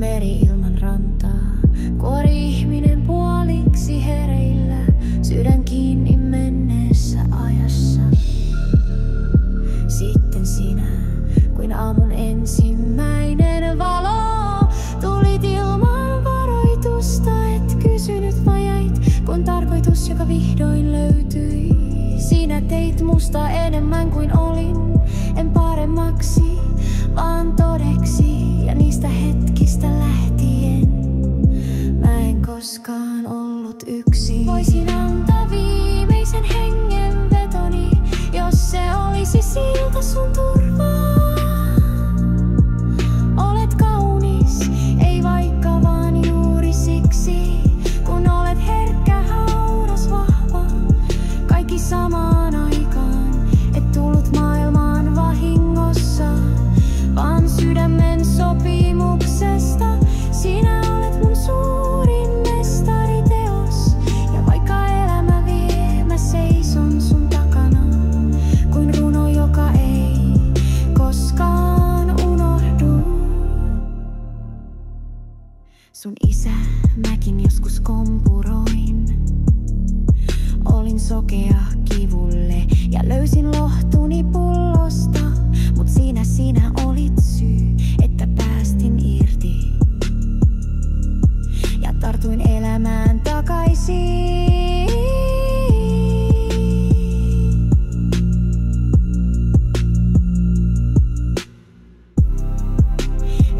meri ilman rantaa. Kuori ihminen puoliksi hereillä, sydän kiinni menneessä ajassa. Sitten sinä, kuin aamun ensimmäinen valo, tulit ilman varoitusta, et kysynyt vaan jäit, kun tarkoitus, joka vihdoin löytyi. Sinä teit musta enemmän kuin olin, en paremmaksi, vaan todeksi. Ja niistä hetkistä lähtien mä en koskaan ollut yksin. Voisin antaa viimeisen hengenvetoni, jos se olisi silta sun turvaa. Olet kaunis, ei vaikka vaan juuri siksi, kun olet herkkä, hauras, vahva. Kaikki samaan aikaan, et tullut maailmaan vahingossa, vaan sydämen sopimuksesta. Sinä olet mun suurin mestariteos, ja vaikka elämä vie, mä seison sun takana, kuin runo, joka ei koskaan unohdu. Sun isä mäkin joskus kompuroin. Olin sokea kivulle ja löysin lohtuni pullosta, mut sinä olit syy, että päästin irti. Ja tartuin elämään takaisin.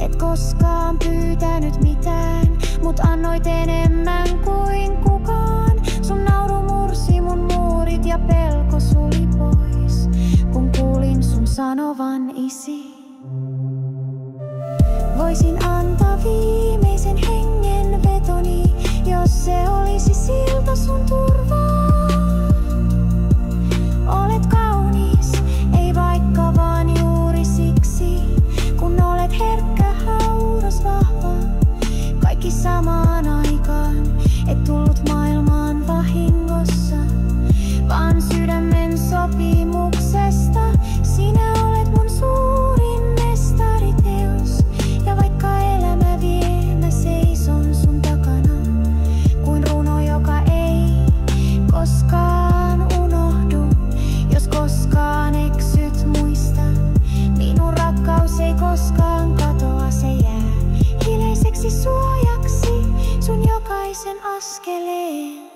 Et koskaan pyytänyt mitään, mut annoit enemmän kuin kukaan. Sun nauru mursi mun muurit ja pelko suli pois, kun kuulin sun sanovan isi. Voisin antaa viimeisen hengenvetoni, jos se olisi silta sun turvaa. Olet kaunis, ei vaikka vaan juuri siksi, kun olet herkkä, hauras, vahva. Kaikki samaan aikaan, et tullut maailmaan vahingossa, vaan sydämen sopimuksesta. Sinä olet mun suurin mestariteos, ja vaikka elämä vie, mä seison sun takana, kuin runo, joka ei koskaan unohdu. Jos koskaan eksyt, muista, minun rakkaus ei koskaan katoa, se jää hiljaiseksi suojaksi sun jokaisen askeleen.